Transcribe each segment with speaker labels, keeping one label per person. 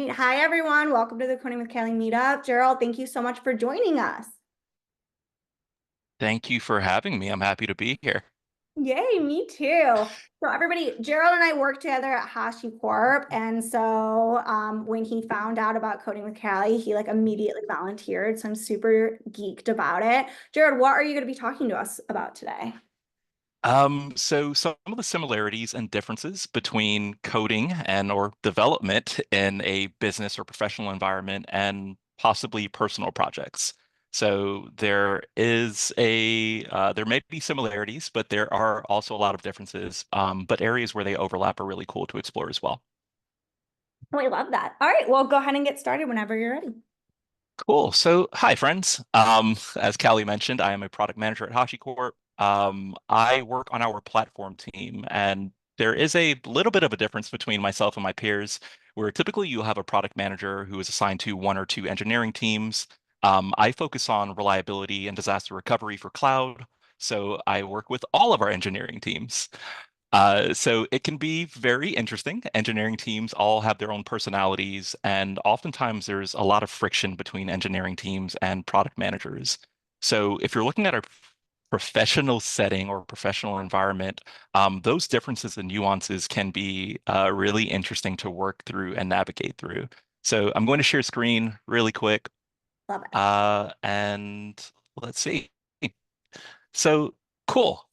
Speaker 1: right. Hi, everyone. Welcome to the Coding with Callie meetup. Gerald, thank you so much for joining us.
Speaker 2: Thank you for having me. I'm happy to be here.
Speaker 1: Yay, me too. So everybody, Gerald and I work together at HashiCorp. And so when he found out about Coding with Callie, he like immediately volunteered. So I'm super geeked about it. Gerald, what are you going to be talking to us about today?
Speaker 2: So some of the similarities and differences between coding and or development in a business or professional environment and possibly personal projects. So there may be similarities, but there are also a lot of differences. But areas where they overlap are really cool to explore as well.
Speaker 1: We love that. All right, well, go ahead and get started whenever you're ready.
Speaker 2: Cool. So, hi, friends. As Callie mentioned, I am a product manager at HashiCorp. I work on our platform team, and there is a little bit of a difference between myself and my peers, where typically you have a product manager who is assigned to one or two engineering teams. I focus on reliability and disaster recovery for cloud, so I work with all of our engineering teams. So it can be very interesting. Engineering teams all have their own personalities, and oftentimes there's a lot of friction between engineering teams and product managers. So if you're looking at a professional setting or professional environment, those differences and nuances can be really interesting to work through and navigate through. So I'm going to share screen really quick,
Speaker 1: Love it.
Speaker 2: and let's see. So cool.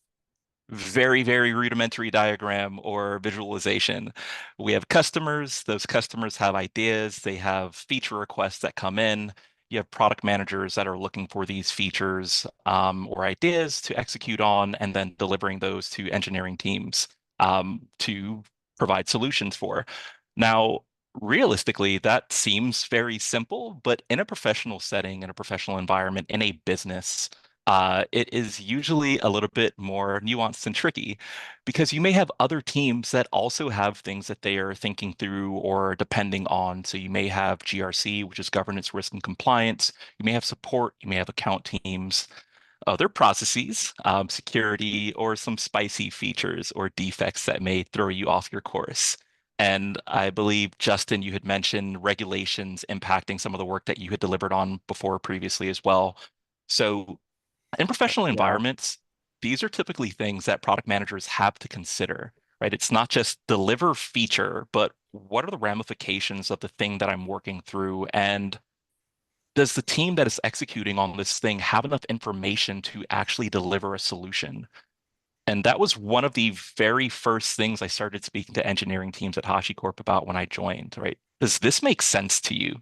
Speaker 2: Very, very rudimentary diagram or visualization. We have customers. Those customers have ideas. They have feature requests that come in. You have product managers that are looking for these features or ideas to execute on, and then delivering those to engineering teams to provide solutions for. Now, realistically, that seems very simple, but in a professional setting, in a professional environment, in a business, it is usually a little bit more nuanced and tricky because you may have other teams that also have things that they are thinking through or depending on. So you may have GRC, which is governance, risk, and compliance. You may have support. You may have account teams, other processes, security, or some spicy features or defects that may throw you off your course. And I believe, Justin, you had mentioned regulations impacting some of the work that you had delivered on before previously as well. So in professional
Speaker 3: Yeah,
Speaker 2: environments, these are typically things that product managers have to consider, right? It's not just deliver feature, but what are the ramifications of the thing that I'm working through? And does the team that is executing on this thing have enough information to actually deliver a solution? And that was one of the very first things I started speaking to engineering teams at HashiCorp about when I joined, right? Does this make sense to you?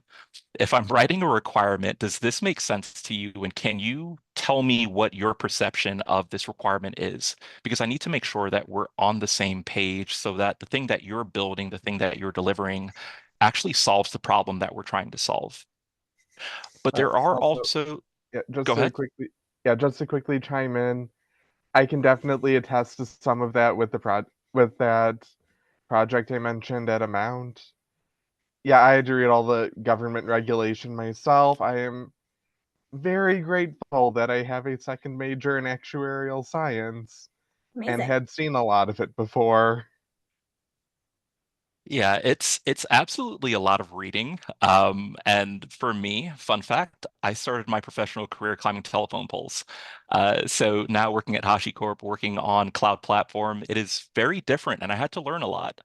Speaker 2: If I'm writing a requirement, does this make sense to you? And can you tell me what your perception of this requirement is? Because I need to make sure that we're on the same page so that the thing that you're building, the thing that you're delivering, actually solves the problem that we're trying to solve. But there are
Speaker 3: also,
Speaker 2: also,
Speaker 3: yeah,
Speaker 2: go ahead.
Speaker 3: just to quickly chime in, I can definitely attest to some of that with with that project I mentioned at Amount. Yeah, I had to read all the government regulation myself. I am very grateful that I have a second major in actuarial science and
Speaker 1: Amazing.
Speaker 3: had seen a lot of it before.
Speaker 2: Yeah, it's absolutely a lot of reading. And for me, fun fact, I started my professional career climbing telephone poles. So now working at HashiCorp, working on cloud platform, it is very different, and I had to learn a lot.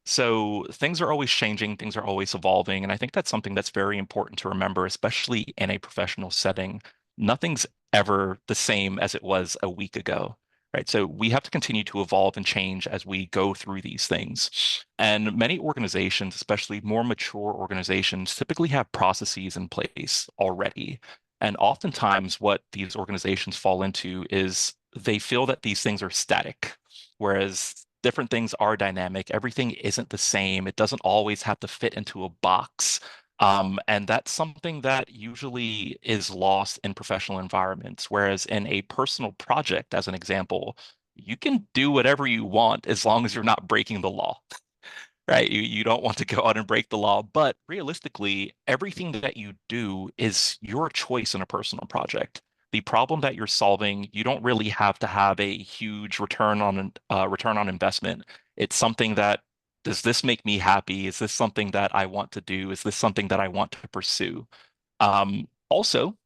Speaker 2: So things are always changing, things are always evolving, and I think that's something that's very important to remember, especially in a professional setting. Nothing's ever the same as it was a week ago. Right. So we have to continue to evolve and change as we go through these things. And many organizations, especially more mature organizations, typically have processes in place already. And oftentimes, what these organizations fall into is they feel that these things are static, whereas different things are dynamic. Everything isn't the same. It doesn't always have to fit into a box. And that's something that usually is lost in professional environments. Whereas in a personal project, as an example, you can do whatever you want as long as you're not breaking the law, right? You don't want to go out and break the law, but realistically, everything that you do is your choice in a personal project. The problem that you're solving, you don't really have to have a huge return on investment. It's something that Does this make me happy? Is this something that I want to do? Is this something that I want to pursue? Also,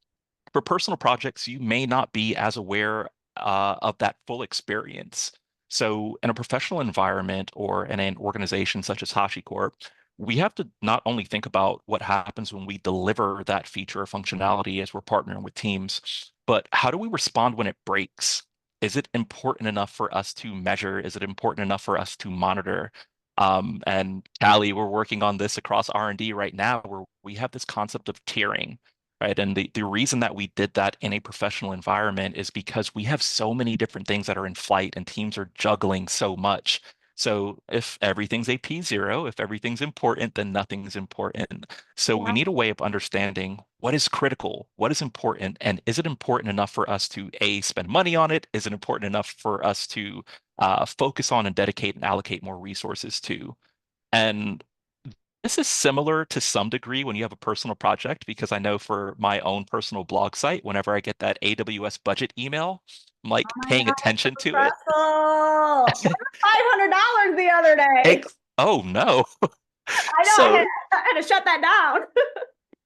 Speaker 2: for personal projects, you may not be as aware of that full experience. So, in a professional environment or in an organization such as HashiCorp, we have to not only think about what happens when we deliver that feature or functionality as we're partnering with teams, but how do we respond when it breaks? Is it important enough for us to measure? Is it important enough for us to monitor? And Callie, we're working on this across R&D right now, where we have this concept of tiering, right? And the reason that we did that in a professional environment is because we have so many different things that are in flight and teams are juggling so much. So if everything's a P0, if everything's important, then nothing's important. So we
Speaker 1: Yeah.
Speaker 2: need a way of understanding what is critical, what is important, and is it important enough for us to A, spend money on it? Is it important enough for us to focus on and dedicate and allocate more resources to? And this is similar to some degree when you have a personal project, because I know for my own personal blog site, whenever I get that AWS budget email, I'm
Speaker 1: Oh
Speaker 2: like
Speaker 1: my
Speaker 2: paying
Speaker 1: God, it's
Speaker 2: attention
Speaker 1: so
Speaker 2: to it.
Speaker 1: stressful. $500 the other day.
Speaker 2: Oh no.
Speaker 1: I know
Speaker 2: So
Speaker 1: I had to shut that down.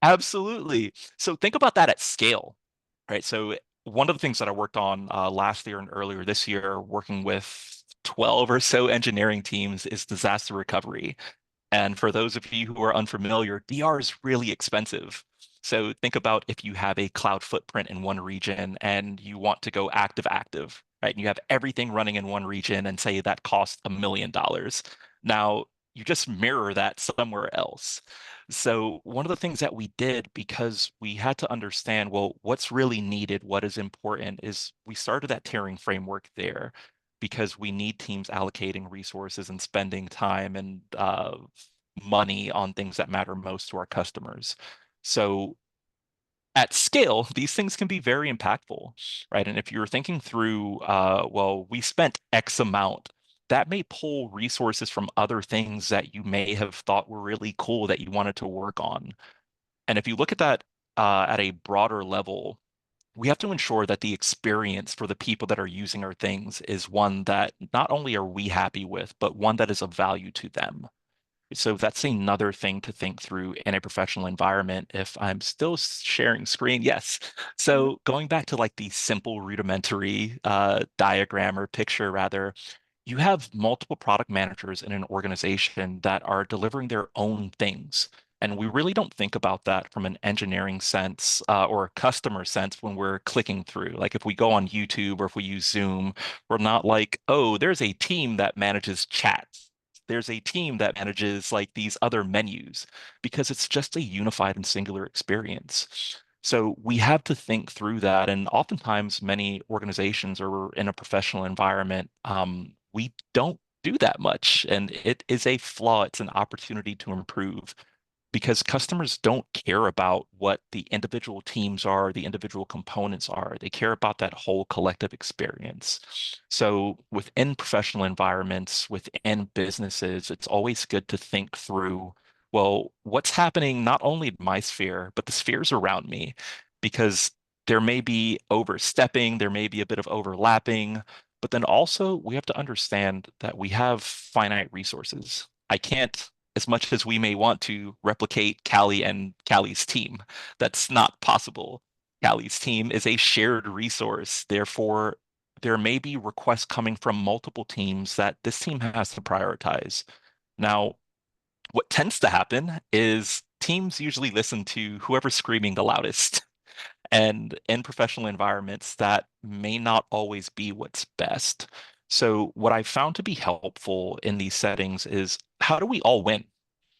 Speaker 2: absolutely. So think about that at scale, right? So one of the things that I worked on last year and earlier this year, working with 12 or so engineering teams, is disaster recovery. And for those of you who are unfamiliar, DR is really expensive. So think about if you have a cloud footprint in one region and you want to go active, right? And you have everything running in one region and say that costs $1 million. Now you just mirror that somewhere else. So one of the things that we did, because we had to understand, well, what's really needed, what is important, is we started that tiering framework there because we need teams allocating resources and spending time and money on things that matter most to our customers. So at scale, these things can be very impactful, right? And if you're thinking through, well, we spent X amount, that may pull resources from other things that you may have thought were really cool that you wanted to work on. And if you look at that at a broader level, we have to ensure that the experience for the people that are using our things is one that not only are we happy with, but one that is of value to them. So that's another thing to think through in a professional environment. If I'm still sharing screen, yes. So going back to like the simple rudimentary diagram or picture rather, you have multiple product managers in an organization that are delivering their own things. And we really don't think about that from an engineering sense or a customer sense when we're clicking through. Like if we go on YouTube or if we use Zoom, we're not like, oh, there's a team that manages chat. There's a team that manages like these other menus because it's just a unified and singular experience. So we have to think through that. And oftentimes, many organizations or in a professional environment, we don't do that much. And it is a flaw. It's an opportunity to improve because customers don't care about what the individual teams are, the individual components are. They care about that whole collective experience. So within professional environments, within businesses, it's always good to think through, well, what's happening not only in my sphere, but the spheres around me, because there may be overstepping, there may be a bit of overlapping, but then also we have to understand that we have finite resources. I can't, as much as we may want to replicate Callie and Callie's team, that's not possible. Callie's team is a shared resource. Therefore, there may be requests coming from multiple teams that this team has to prioritize. Now, what tends to happen is teams usually listen to whoever's screaming the loudest. And in professional environments, that may not always be what's best. So, what I found to be helpful in these settings is how do we all win?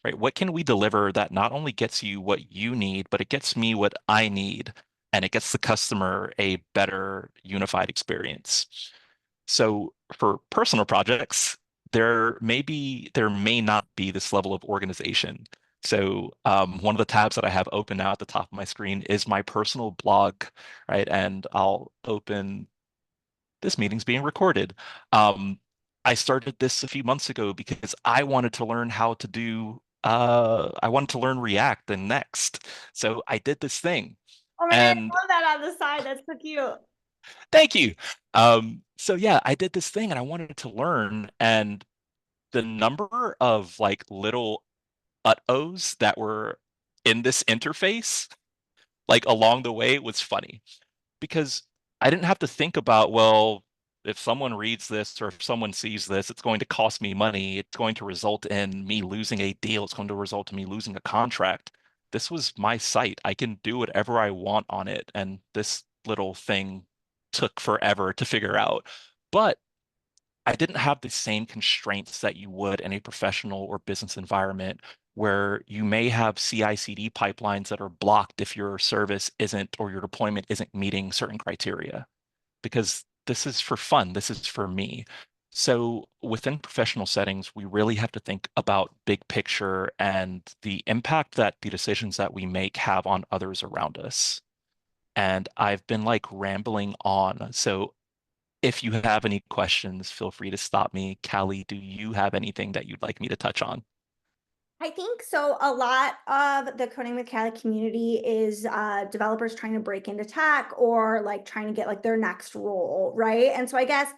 Speaker 2: Right? What can we deliver that not only gets you what you need, but it gets me what I need, and it gets the customer a better unified experience. So for personal projects, there may not be this level of organization. So one of the tabs that I have open now at the top of my screen is my personal blog, right? And I'll open this meeting's being recorded. I started this a few months ago because I wanted to learn how to do I wanted to learn React and Next. So I did this thing.
Speaker 1: Oh my God, I
Speaker 2: And
Speaker 1: love that on the side. That's so cute.
Speaker 2: thank you. So yeah, I did this thing and I wanted to learn. And the number of like little Ohs that were in this interface, like along the way, was funny because I didn't have to think about, well, if someone reads this or if someone sees this, it's going to cost me money. It's going to result in me losing a deal. It's going to result in me losing a contract. This was my site. I can do whatever I want on it. And this little thing took forever to figure out. But I didn't have the same constraints that you would in a professional or business environment where you may have CI/CD pipelines that are blocked if your service isn't or your deployment isn't meeting certain criteria, because this is for fun. This is for me. So within professional settings, we really have to think about big picture and the impact that the decisions that we make have on others around us. And I've been like rambling on. So if you have any questions, feel free to stop me. Callie, do you have anything that you'd like me to touch on?
Speaker 1: I think so. A lot of the Coding with Callie community is developers trying to break into tech or like trying to get like their next role, right? And so I guess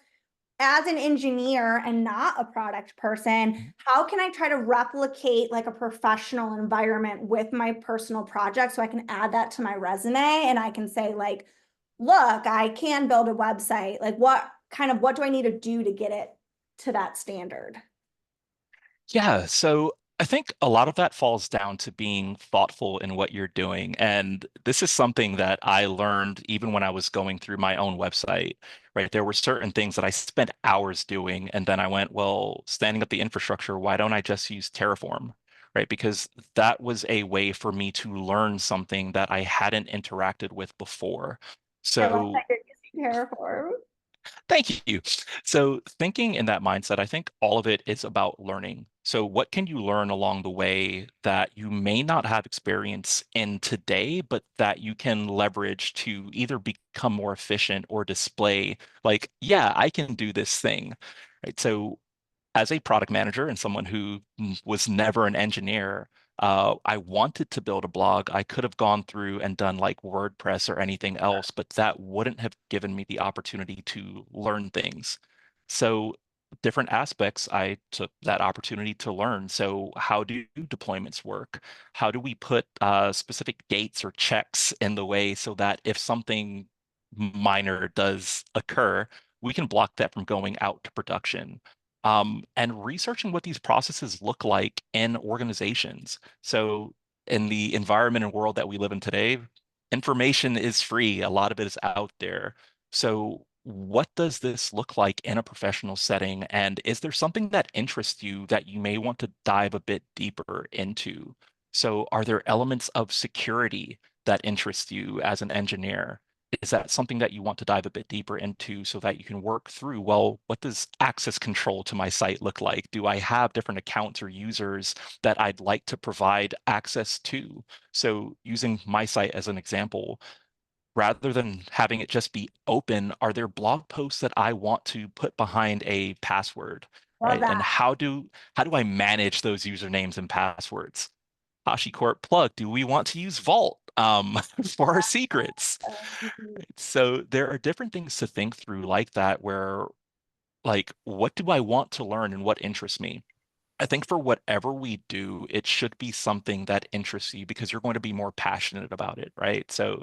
Speaker 1: as an engineer and not a product person, how can I try to replicate like a professional environment with my personal project so I can add that to my resume and I can say like, look, I can build a website. Like what do I need to do to get it to that standard?
Speaker 2: Yeah, so I think a lot of that falls down to being thoughtful in what you're doing. And this is something that I learned even when I was going through my own website, right? There were certain things that I spent hours doing. And then I went, well, standing up the infrastructure, why don't I just use Terraform? Right? Because that was a way for me to learn something that I hadn't interacted with before.
Speaker 1: I love that
Speaker 2: So
Speaker 1: you're using Terraform.
Speaker 2: thank you. So, thinking in that mindset, I think all of it is about learning. So, what can you learn along the way that you may not have experience in today, but that you can leverage to either become more efficient or display, like, yeah, I can do this thing, right? So, as a product manager and someone who was never an engineer, I wanted to build a blog. I could have gone through and done like WordPress or anything else, but that wouldn't have given me the opportunity to learn things. So, different aspects, I took that opportunity to learn. So, how do deployments work? How do we put specific gates or checks in the way so that if something minor does occur, we can block that from going out to production? And researching what these processes look like in organizations. So, in the environment and world that we live in today, information is free. A lot of it is out there. So, what does this look like in a professional setting? And is there something that interests you that you may want to dive a bit deeper into? So, are there elements of security that interest you as an engineer? Is that something that you want to dive a bit deeper into so that you can work through, well, what does access control to my site look like? Do I have different accounts or users that I'd like to provide access to? So using my site as an example, rather than having it just be open, are there blog posts that I want to put behind a password,
Speaker 1: Love
Speaker 2: right?
Speaker 1: that.
Speaker 2: And how do I manage those usernames and passwords? HashiCorp plug, do we want to use Vault for our secrets? So there are different things to think through like that, where like, what do I want to learn and what interests me? I think for whatever we do, it should be something that interests you because you're going to be more passionate about it, right? So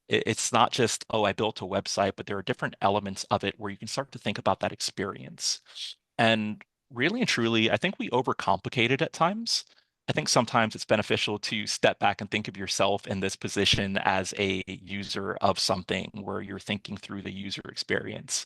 Speaker 2: it's not just, oh, I built a website, but there are different elements of it where you can start to think about that experience. And really and truly, I think we overcomplicate it at times. I think sometimes it's beneficial to step back and think of yourself in this position as a user of something where you're thinking through the user experience.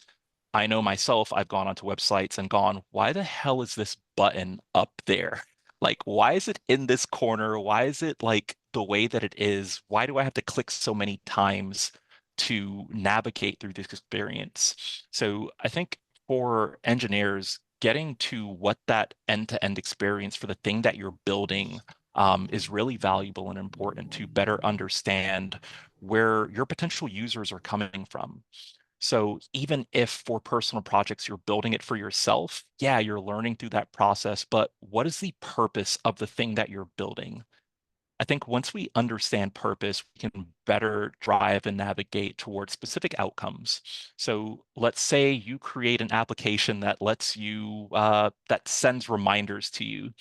Speaker 2: I know myself, I've gone onto websites and gone, why the hell is this button up there? Like, why is it in this corner? Why is it like the way that it is? Why do I have to click so many times to navigate through this experience? So I think for engineers, getting to what that end-to-end experience for the thing that you're building is really valuable and important to better understand where your potential users are coming from. So even if for personal projects you're building it for yourself, yeah, you're learning through that process, but what is the purpose of the thing that you're building? I think once we understand purpose, we can better drive and navigate towards specific outcomes. So let's say you create an application that lets you, that sends reminders to you.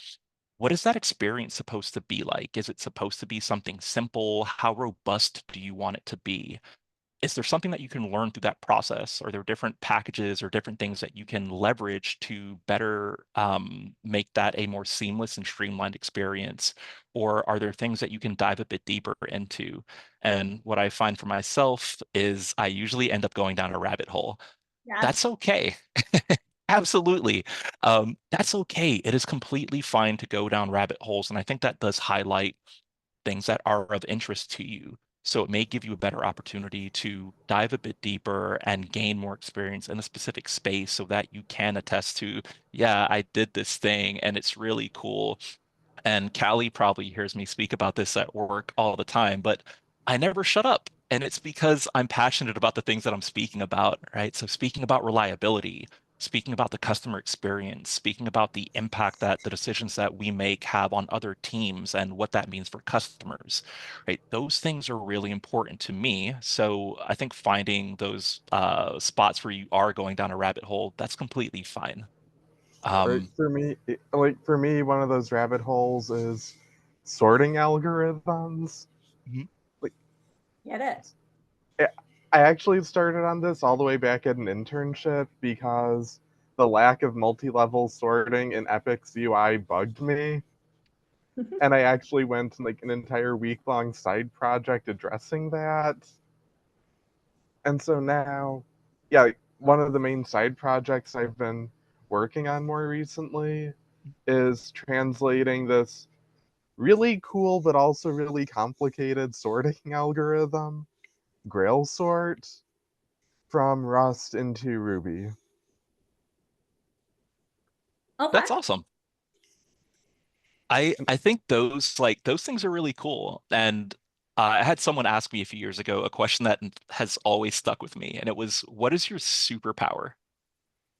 Speaker 2: What is that experience supposed to be like? Is it supposed to be something simple? How robust do you want it to be? Is there something that you can learn through that process? Are there different packages or different things that you can leverage to better make that a more seamless and streamlined experience? Or are there things that you can dive a bit deeper into? And what I find for myself is I usually end up going down a rabbit hole.
Speaker 1: Yes.
Speaker 2: That's okay. Absolutely. That's okay. It is completely fine to go down rabbit holes. And I think that does highlight things that are of interest to you. So it may give you a better opportunity to dive a bit deeper and gain more experience in a specific space so that you can attest to, yeah, I did this thing and it's really cool. And Callie probably hears me speak about this at work all the time, but I never shut up. And it's because I'm passionate about the things that I'm speaking about, right? So speaking about reliability, speaking about the customer experience, speaking about the impact that the decisions that we make have on other teams and what that means for customers, right? Those things are really important to me. So I think finding those spots where you are going down a rabbit hole, that's completely fine.
Speaker 3: Or
Speaker 2: Um,
Speaker 3: for me, for me, one of those rabbit holes is sorting algorithms.
Speaker 2: mhm.
Speaker 3: Like,
Speaker 1: Get it.
Speaker 3: I I actually started on this all the way back at an internship because the lack of multi-level sorting in Epic's UI bugged me, and I actually went like an entire week-long side project addressing that. And so now, yeah, one of the main side projects I've been working on more recently is translating this really cool but also really complicated sorting algorithm, Grail sort, from Rust into Ruby.
Speaker 1: Okay.
Speaker 2: That's awesome. I think those things are really cool. And I had someone ask me a few years ago a question that has always stuck with me, and it was, "What is your superpower?"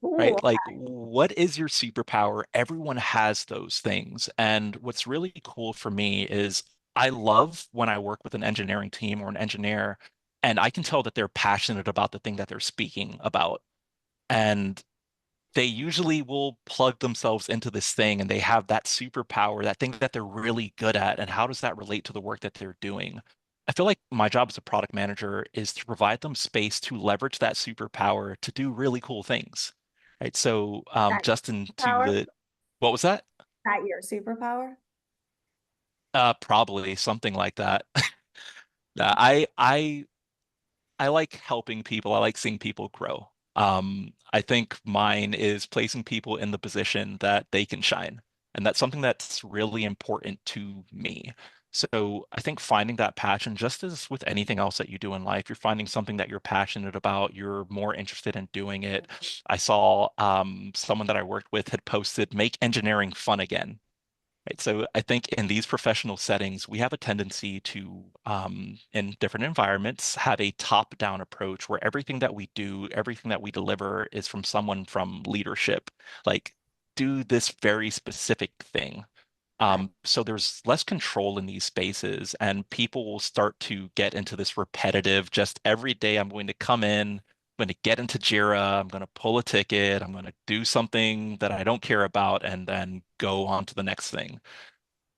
Speaker 1: Ooh,
Speaker 2: Right? Like, what is your superpower? Everyone has those things. And what's really cool for me is I love when I work with an engineering team or an engineer, and I can tell that they're passionate about the thing that they're speaking about. And they usually will plug themselves into this thing and they have that superpower, that thing that they're really good at. And how does that relate to the work that they're doing? I feel like my job as a product manager is to provide them space to leverage that superpower to do really cool things. Right. So,
Speaker 1: that
Speaker 2: Justin, to
Speaker 1: power.
Speaker 2: the, what was that?
Speaker 1: That your superpower.
Speaker 2: Probably something like that. I like helping people. I like seeing people grow. I think mine is placing people in the position that they can shine. And that's something that's really important to me. So I think finding that passion, just as with anything else that you do in life, you're finding something that you're passionate about, you're more interested in doing it. I saw someone that I worked with had posted, "Make engineering fun again." Right. So I think in these professional settings, we have a tendency to, in different environments, have a top-down approach where everything that we do, everything that we deliver is from someone from leadership. Like, do this very specific thing.
Speaker 1: Right.
Speaker 2: So there's less control in these spaces, and people will start to get into this repetitive, just every day I'm going to come in, I'm going to get into Jira, I'm going to pull a ticket, I'm going to do something that I don't care about, and then go on to the next thing.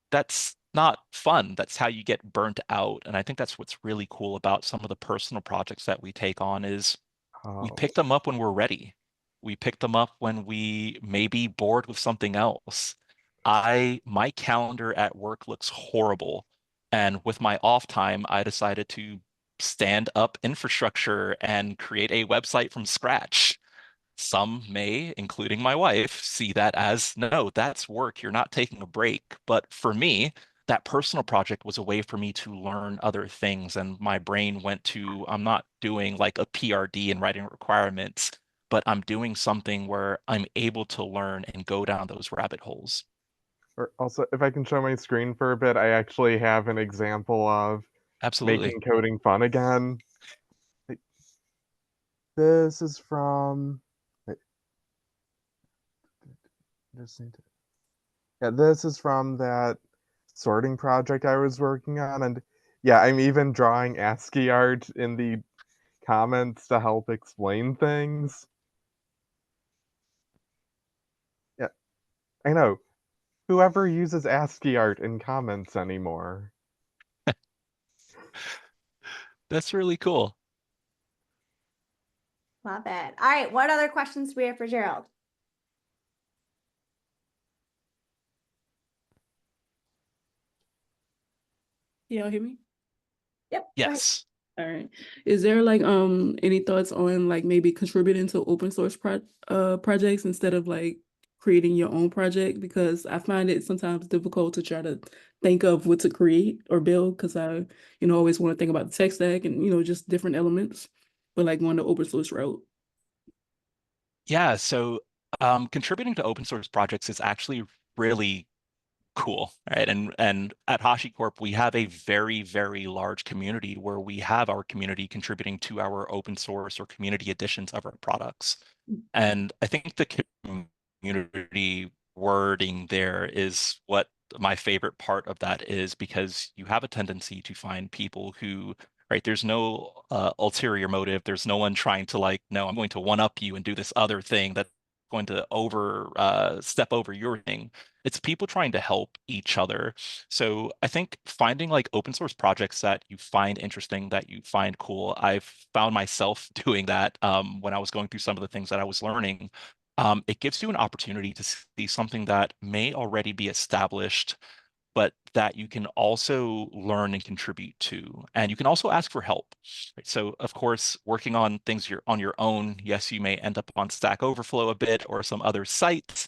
Speaker 2: That's not fun. That's how you get burnt out. And I think that's what's really cool about some of the personal projects that we take on is we
Speaker 3: Oh,
Speaker 2: pick them up when we're ready. We pick them up when we may be bored with something else. My calendar at work looks horrible. And with my off time, I decided to stand up infrastructure and create a website from scratch. Some may, including my wife, see that as, no, that's work. You're not taking a break. But for me, that personal project was a way for me to learn other things. And my brain went to, I'm not doing like a PRD and writing requirements, but I'm doing something where I'm able to learn and go down those rabbit holes.
Speaker 3: or also, if I can show my screen for a bit, I actually have an example of
Speaker 2: Absolutely.
Speaker 3: making coding fun again. Like, this is from. Wait, just need to. Yeah, this is from that sorting project I was working on, and yeah, I'm even drawing ASCII art in the comments to help explain things. Yeah, I know. Whoever uses ASCII art in comments anymore?
Speaker 2: That's really cool.
Speaker 1: Love it. All right, what other questions do we have for Gerald?
Speaker 4: Y'all hear me?
Speaker 1: Yep. Go ahead.
Speaker 2: Yes.
Speaker 4: All right. Is there like any thoughts on like maybe contributing to open source projects instead of like creating your own project? Because I find it sometimes difficult to try to think of what to create or build because I, always want to think about the tech stack and, just different elements, but like going the open source route.
Speaker 2: Yeah, so contributing to open source projects is actually really cool, right? And at HashiCorp, we have a very, very large community where we have our community contributing to our open source or community editions of our products. And I think the community wording there is what my favorite part of that is, because you have a tendency to find people who, right, there's no ulterior motive. There's no one trying to like, no, I'm going to one up you and do this other thing that's going to step over your thing. It's people trying to help each other. So I think finding like open source projects that you find interesting, that you find cool. I've found myself doing that when I was going through some of the things that I was learning. It gives you an opportunity to see something that may already be established, but that you can also learn and contribute to. And you can also ask for help. Right? So, of course, working on things you're on your own, yes, you may end up on Stack Overflow a bit or some other sites,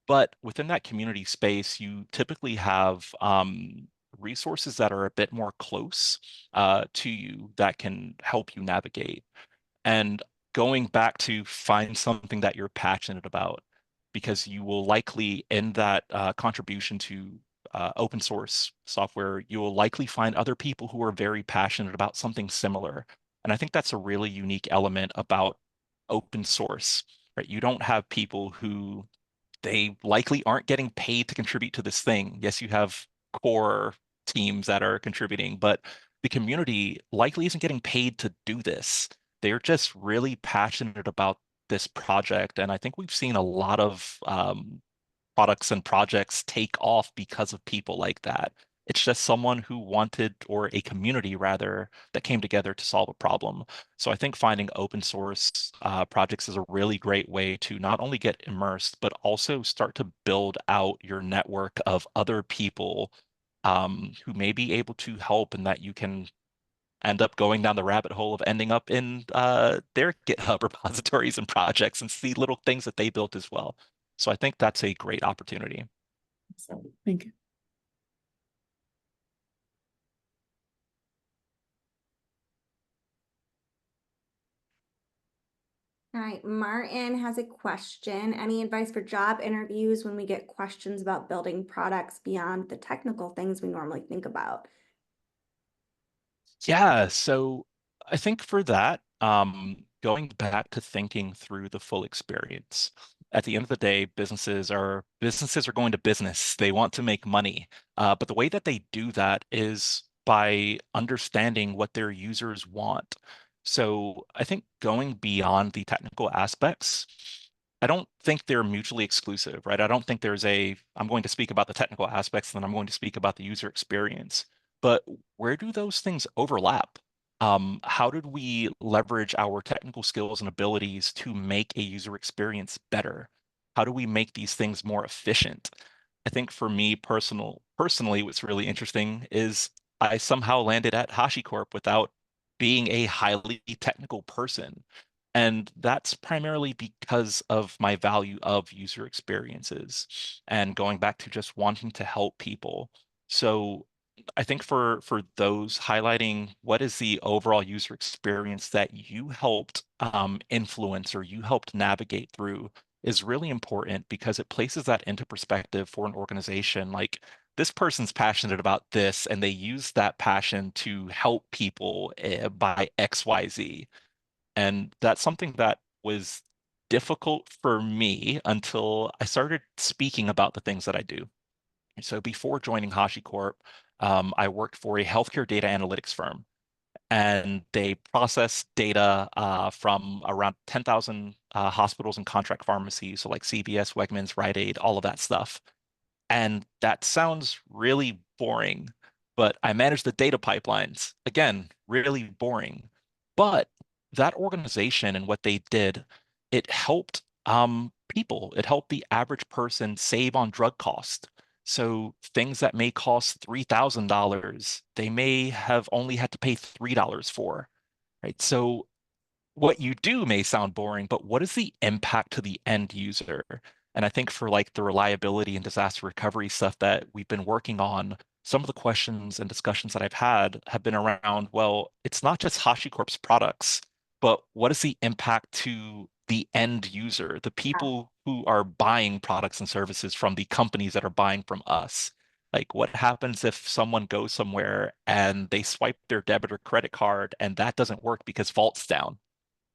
Speaker 2: but within that community space, you typically have resources that are a bit more close to you that can help you navigate. And going back to find something that you're passionate about, because you will likely, in that contribution to open source software, you will likely find other people who are very passionate about something similar. And I think that's a really unique element about open source, right? You don't have people who they likely aren't getting paid to contribute to this thing. Yes, you have core teams that are contributing, but the community likely isn't getting paid to do this. They're just really passionate about this project. And I think we've seen a lot of products and projects take off because of people like that. It's just someone who wanted, or a community rather, that came together to solve a problem. So I think finding open source projects is a really great way to not only get immersed, but also start to build out your network of other people who may be able to help, and that you can end up going down the rabbit hole of ending up in their GitHub repositories and projects and see little things that they built as well. So I think that's a great opportunity.
Speaker 4: So thank you.
Speaker 1: All right, Martin has a question. Any advice for job interviews when we get questions about building products beyond the technical things we normally think about?
Speaker 2: Yeah, so I think for that, going back to thinking through the full experience. At the end of the day, businesses are going to business. They want to make money. But the way that they do that is by understanding what their users want. So I think going beyond the technical aspects, I don't think they're mutually exclusive, right? I don't think I'm going to speak about the technical aspects, and then I'm going to speak about the user experience. But where do those things overlap? How did we leverage our technical skills and abilities to make a user experience better? How do we make these things more efficient? I think for me personally, what's really interesting is I somehow landed at HashiCorp without being a highly technical person. And that's primarily because of my value of user experiences and going back to just wanting to help people. So I think for those, highlighting what is the overall user experience that you helped influence or you helped navigate through is really important, because it places that into perspective for an organization. Like, this person's passionate about this, and they use that passion to help people by XYZ. And that's something that was difficult for me until I started speaking about the things that I do. So before joining HashiCorp, I worked for a healthcare data analytics firm, and they process data from around 10,000 hospitals and contract pharmacies, so like CVS, Wegmans, Rite Aid, all of that stuff. And that sounds really boring, but I manage the data pipelines. Again, really boring. But that organization and what they did, it helped people. It helped the average person save on drug cost. So things that may cost $3,000, they may have only had to pay $3 for, right? So what you do may sound boring, but what is the impact to the end user? And I think for like the reliability and disaster recovery stuff that we've been working on, some of the questions and discussions that I've had have been around, well, it's not just HashiCorp's products, but what is the impact to the end user, the people who are buying products and services from the companies that are buying from us? Like, what happens if someone goes somewhere and they swipe their debit or credit card and that doesn't work because vault's down?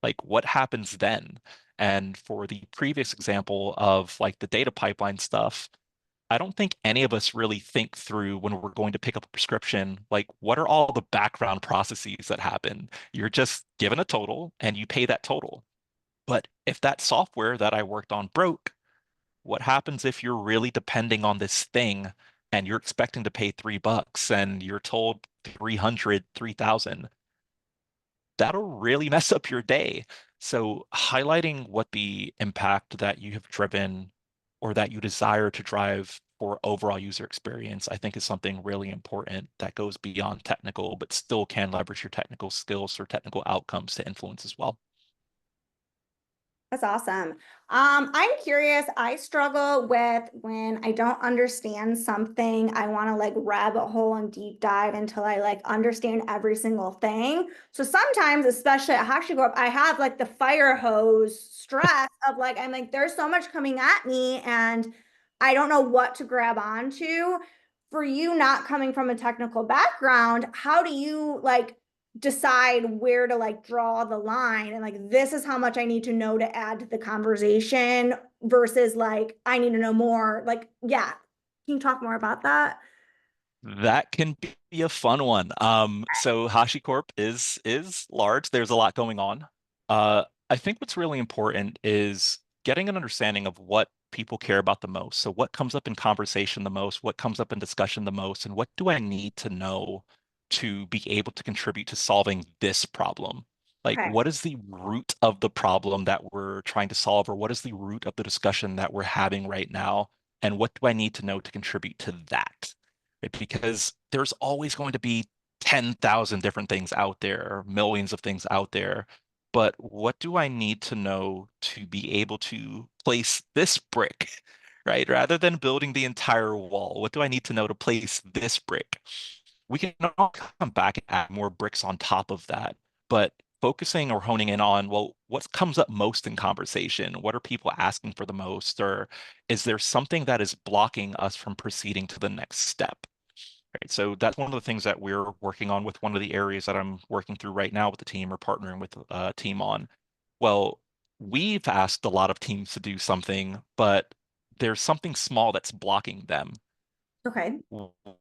Speaker 2: Like, what happens then? And for the previous example of like the data pipeline stuff, I don't think any of us really think through when we're going to pick up a prescription, like what are all the background processes that happen? You're just given a total and you pay that total. But if that software that I worked on broke, what happens if you're really depending on this thing and you're expecting to pay $3 and you're told 300, 3,000? That'll really mess up your day. So highlighting what the impact that you have driven or that you desire to drive for overall user experience, I think is something really important that goes beyond technical, but still can leverage your technical skills or technical outcomes to influence as well.
Speaker 1: That's awesome. I'm curious. I struggle with when I don't understand something, I want to like rabbit hole and deep dive until I like understand every single thing. So sometimes, especially at HashiCorp, I have like the fire hose stress of like, I'm like, there's so much coming at me and I don't know what to grab onto. For you not coming from a technical background, how do you like decide where to like draw the line and like this is how much I need to know to add to the conversation versus like I need to know more. Like, yeah. Can you talk more about that?
Speaker 2: That can be a fun one. So HashiCorp is large. There's a lot going on. I think what's really important is getting an understanding of what people care about the most. So what comes up in conversation the most, what comes up in discussion the most, and what do I need to know to be able to contribute to solving this problem? Like,
Speaker 1: Okay.
Speaker 2: what is the root of the problem that we're trying to solve, or what is the root of the discussion that we're having right now? And what do I need to know to contribute to that? Right? Because there's always going to be 10,000 different things out there, millions of things out there. But what do I need to know to be able to place this brick, right? Rather than building the entire wall, what do I need to know to place this brick? We can all come back and add more bricks on top of that. But focusing or honing in on, well, what comes up most in conversation? What are people asking for the most? Or is there something that is blocking us from proceeding to the next step? Right. So that's one of the things that we're working on with one of the areas that I'm working through right now with the team or partnering with a team on. Well, we've asked a lot of teams to do something, but there's something small that's blocking them.
Speaker 1: Okay.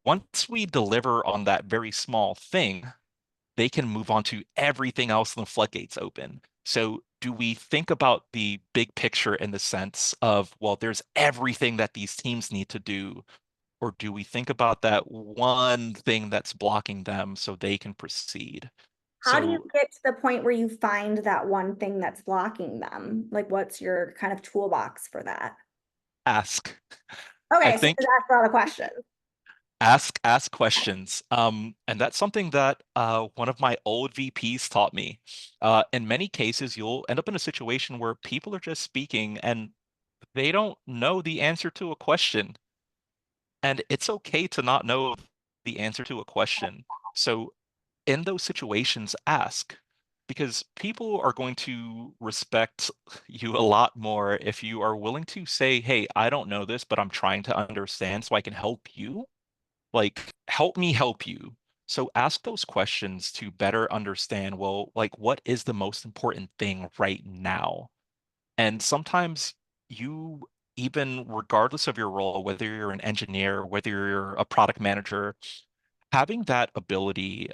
Speaker 2: Once we deliver on that very small thing, they can move on to everything else and the floodgates open. So do we think about the big picture in the sense of, well, there's everything that these teams need to do, or do we think about that one thing that's blocking them so they can proceed?
Speaker 1: How do you
Speaker 2: So
Speaker 1: get to the point where you find that one thing that's blocking them? Like, what's your kind of toolbox for that?
Speaker 2: ask. I
Speaker 1: Okay, so
Speaker 2: think
Speaker 1: that's a lot of questions.
Speaker 2: ask questions. And that's something that one of my old VPs taught me. In many cases, you'll end up in a situation where people are just speaking and they don't know the answer to a question. And it's okay to not know the answer to a question. So in those situations, ask, because people are going to respect you a lot more if you are willing to say, hey, I don't know this, but I'm trying to understand so I can help you. Like, help me help you. So ask those questions to better understand, well, like, what is the most important thing right now? And sometimes you even regardless of your role, whether you're an engineer, whether you're a product manager, having that ability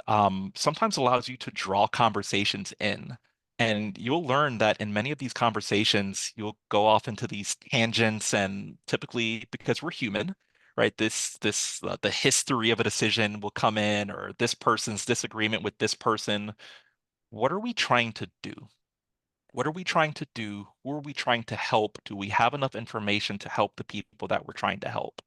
Speaker 2: sometimes allows you to draw conversations in. And you'll learn that in many of these conversations, you'll go off into these tangents, and typically because we're human, right? The history of a decision will come in, or this person's disagreement with this person. What are we trying to do? What are we trying to do? Who are we trying to help? Do we have enough information to help the people that we're trying to help?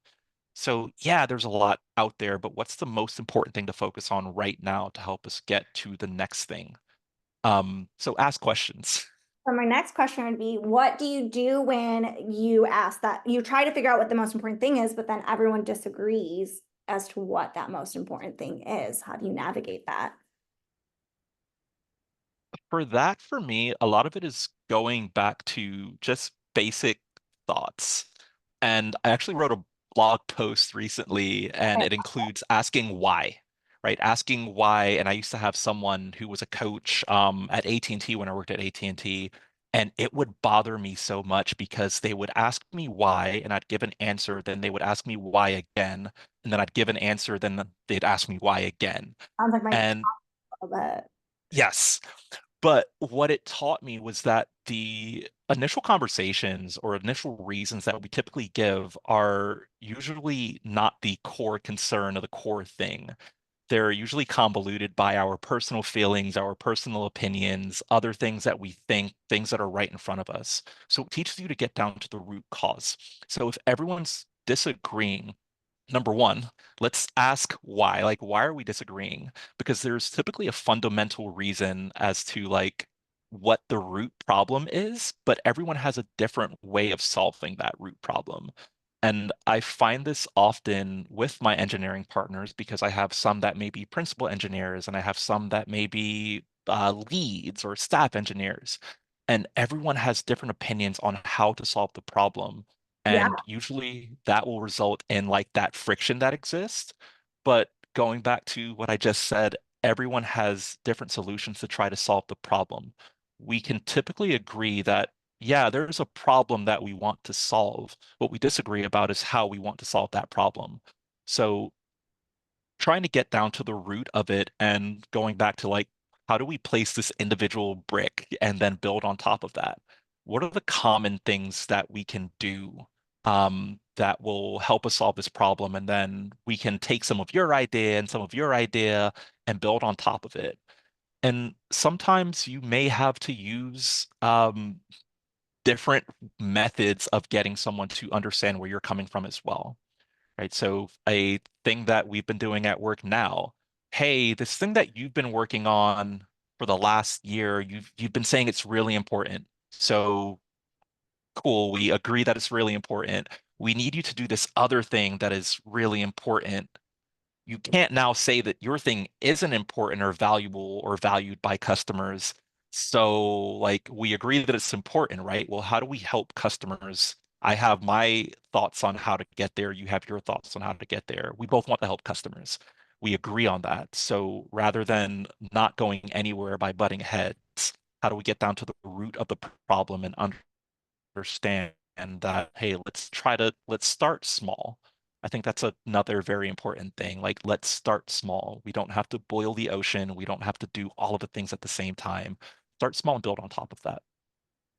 Speaker 2: So yeah, there's a lot out there, but what's the most important thing to focus on right now to help us get to the next thing? So ask questions.
Speaker 1: So my next question would be, what do you do when you ask that, you try to figure out what the most important thing is, but then everyone disagrees as to what that most important thing is? How do you navigate that?
Speaker 2: For that, for me, a lot of it is going back to just basic thoughts. And I actually wrote a blog post recently, and it includes asking why, right? Asking why. And I used to have someone who was a coach at AT&T when I worked at AT&T, and it would bother me so much because they would ask me why, and I'd give an answer, then they would ask me why again, and then I'd give an answer, then they'd ask me why again.
Speaker 1: Sounds like my
Speaker 2: And
Speaker 1: of it.
Speaker 2: yes, but what it taught me was that the initial conversations or initial reasons that we typically give are usually not the core concern or the core thing. They're usually convoluted by our personal feelings, our personal opinions, other things that we think, things that are right in front of us. So it teaches you to get down to the root cause. So if everyone's disagreeing, number one, let's ask why. Like, why are we disagreeing? Because there's typically a fundamental reason as to like what the root problem is, but everyone has a different way of solving that root problem. And I find this often with my engineering partners because I have some that may be principal engineers and I have some that may be leads or staff engineers. And everyone has different opinions on how to solve the problem.
Speaker 1: Yeah.
Speaker 2: And usually that will result in like that friction that exists. But going back to what I just said, everyone has different solutions to try to solve the problem. We can typically agree that, yeah, there's a problem that we want to solve. What we disagree about is how we want to solve that problem. So trying to get down to the root of it and going back to like, how do we place this individual brick and then build on top of that? What are the common things that we can do that will help us solve this problem? And then we can take some of your idea and some of your idea and build on top of it. And sometimes you may have to use different methods of getting someone to understand where you're coming from as well, right? So a thing that we've been doing at work now, hey, this thing that you've been working on for the last year, you've been saying it's really important. So cool, we agree that it's really important. We need you to do this other thing that is really important. You can't now say that your thing isn't important or valuable or valued by customers. So, like, we agree that it's important, right? Well, how do we help customers? I have my thoughts on how to get there. You have your thoughts on how to get there. We both want to help customers. We agree on that. So, rather than not going anywhere by butting heads, how do we get down to the root of the problem and understand that, hey, let's start small. I think that's another very important thing. Like, let's start small. We don't have to boil the ocean. We don't have to do all of the things at the same time. Start small and build on top of that.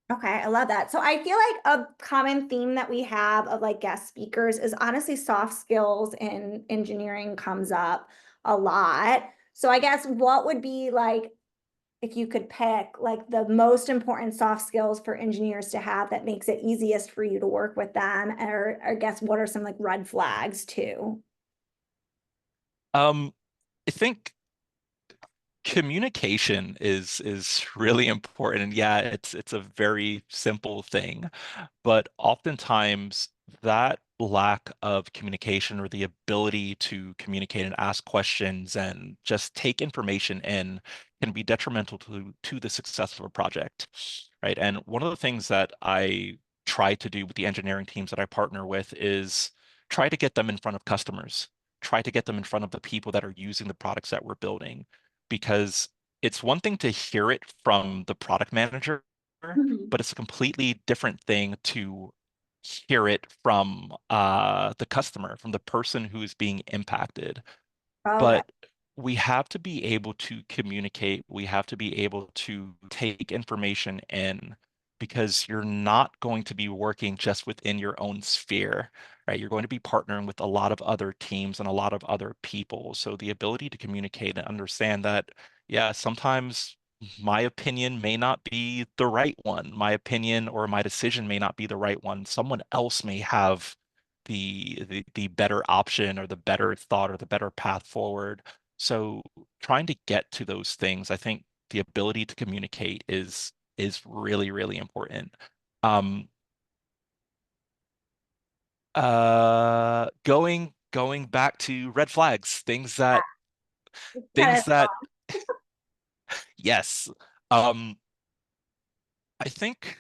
Speaker 1: Okay, I love that. So I feel like a common theme that we have of like guest speakers is honestly soft skills in engineering comes up a lot. So I guess what would be like, if you could pick like the most important soft skills for engineers to have that makes it easiest for you to work with them, or I guess what are some like red flags too?
Speaker 2: I think communication is really important. And yeah, it's a very simple thing, but oftentimes that lack of communication or the ability to communicate and ask questions and just take information in can be detrimental to the success of a project, right? And one of the things that I try to do with the engineering teams that I partner with is try to get them in front of customers, try to get them in front of the people that are using the products that we're building, because it's one thing to hear it from the product manager,
Speaker 1: Mhm.
Speaker 2: but it's a completely different thing to hear it from the customer, from the person who's being impacted.
Speaker 1: Okay.
Speaker 2: But we have to be able to communicate. We have to be able to take information in because you're not going to be working just within your own sphere, right? You're going to be partnering with a lot of other teams and a lot of other people. So the ability to communicate and understand that, yeah, sometimes my opinion may not be the right one. My opinion or my decision may not be the right one. Someone else may have the better option or the better thought or the better path forward. So trying to get to those things, I think the ability to communicate is really, really important. Um, going back to red flags,
Speaker 1: Kind
Speaker 2: things
Speaker 1: of
Speaker 2: that yes. Um, I think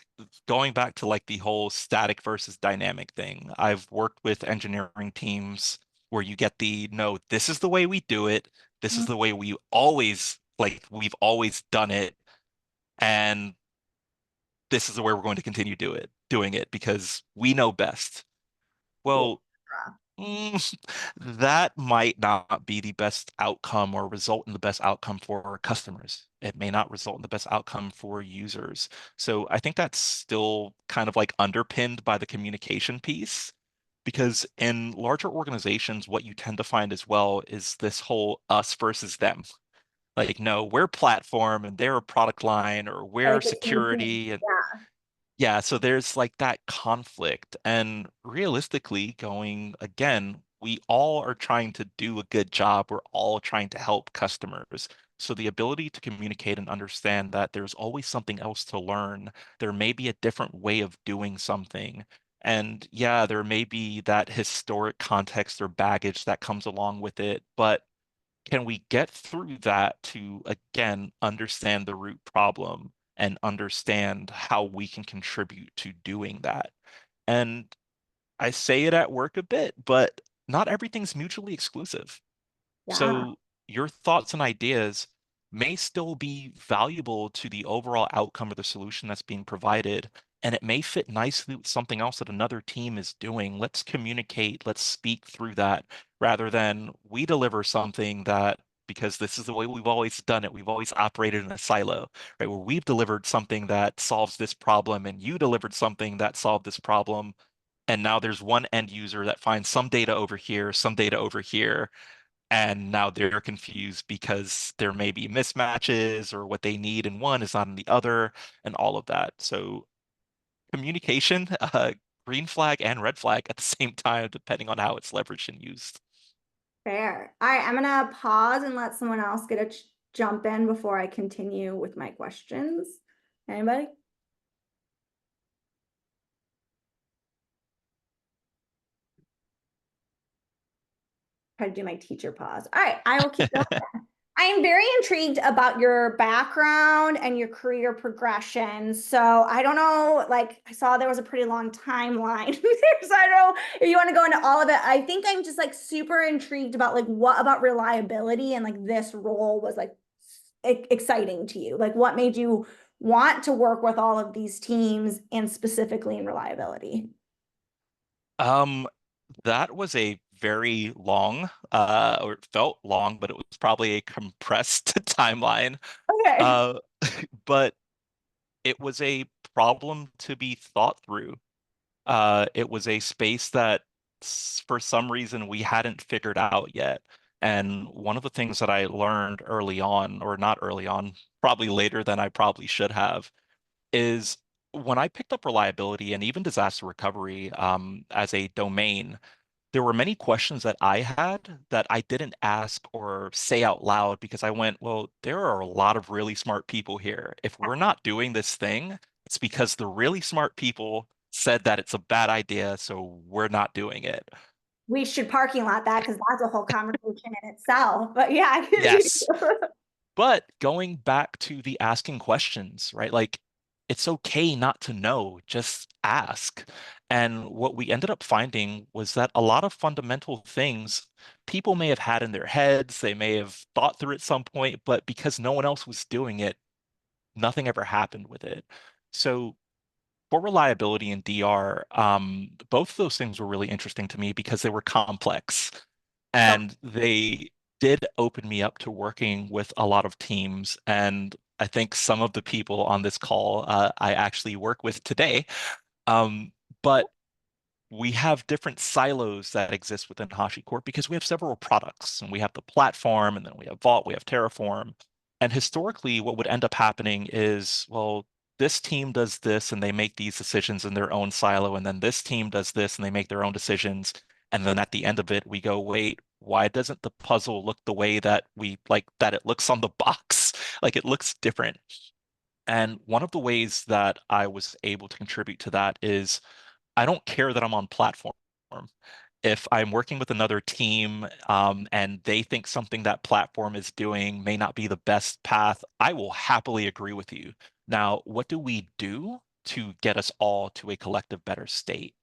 Speaker 2: going back to like the whole static versus dynamic thing, I've worked with engineering teams where you get the no, this is the way we do it. This is the way we've always done it, and this is the way we're going to continue doing it because we know best.
Speaker 1: yeah.
Speaker 2: Well, that might not be the best outcome or result in the best outcome for our customers. It may not result in the best outcome for users. So I think that's still kind of like underpinned by the communication piece, because in larger organizations, what you tend to find as well is this whole us versus them. Like, no, we're platform and they're a product line, or we're
Speaker 1: Like the same thing.
Speaker 2: security. And
Speaker 1: Yeah.
Speaker 2: yeah, so there's like that conflict. And realistically, going again, we all are trying to do a good job. We're all trying to help customers. So the ability to communicate and understand that there's always something else to learn. There may be a different way of doing something. And yeah, there may be that historic context or baggage that comes along with it, but can we get through that to again understand the root problem and understand how we can contribute to doing that? And I say it at work a bit, but not everything's mutually exclusive.
Speaker 1: Yeah.
Speaker 2: So your thoughts and ideas may still be valuable to the overall outcome of the solution that's being provided, and it may fit nicely with something else that another team is doing. Let's communicate, let's speak through that rather than we deliver something that because this is the way we've always done it. We've always operated in a silo, right? Where we've delivered something that solves this problem and you delivered something that solved this problem. And now there's one end user that finds some data over here, some data over here, and now they're confused because there may be mismatches or what they need in one is not in the other and all of that. So communication, green flag and red flag at the same time, depending on how it's leveraged and used.
Speaker 1: Fair. All right, I'm gonna pause and let someone else get a jump in before I continue with my questions. Anybody? Try to do my teacher pause. All right, I will keep going. I am very intrigued about your background and your career progression. So I don't know, like I saw there was a pretty long timeline there. So I don't know if you want to go into all of it. I think I'm just like super intrigued about like what about reliability and like this role was like exciting to you? Like what made you want to work with all of these teams and specifically in reliability?
Speaker 2: Um, that was a very long, or it felt long, but it was probably a compressed timeline.
Speaker 1: Okay.
Speaker 2: Uh, but it was a problem to be thought through. It was a space that for some reason we hadn't figured out yet. And one of the things that I learned early on, or not early on, probably later than I probably should have, is when I picked up reliability and even disaster recovery as a domain, there were many questions that I had that I didn't ask or say out loud because I went, well, there are a lot of really smart people here. If we're not doing this thing, it's because the really smart people said that it's a bad idea, so we're not doing it.
Speaker 1: We should parking lot that because that's a whole conversation in itself. But yeah, I can
Speaker 2: Yes. But going back to the asking questions, right? Like it's okay not to know, just ask. And what we ended up finding was that a lot of fundamental things people may have had in their heads, they may have thought through at some point, but because no one else was doing it, nothing ever happened with it. So for reliability and DR, both of those things were really interesting to me because they were complex and they did open me up to working with a lot of teams. And I think some of the people on this call I actually work with today. But we have different silos that exist within HashiCorp because we have several products and we have the platform and then we have Vault, we have Terraform. And historically, what would end up happening is, well, this team does this and they make these decisions in their own silo. And then this team does this and they make their own decisions. And then at the end of it, we go, wait, why doesn't the puzzle look the way that we like that it looks on the box? Like it looks different. And one of the ways that I was able to contribute to that is I don't care that I'm on platform. If I'm working with another team and they think something that platform is doing may not be the best path, I will happily agree with you. Now, what do we do to get us all to a collective better state?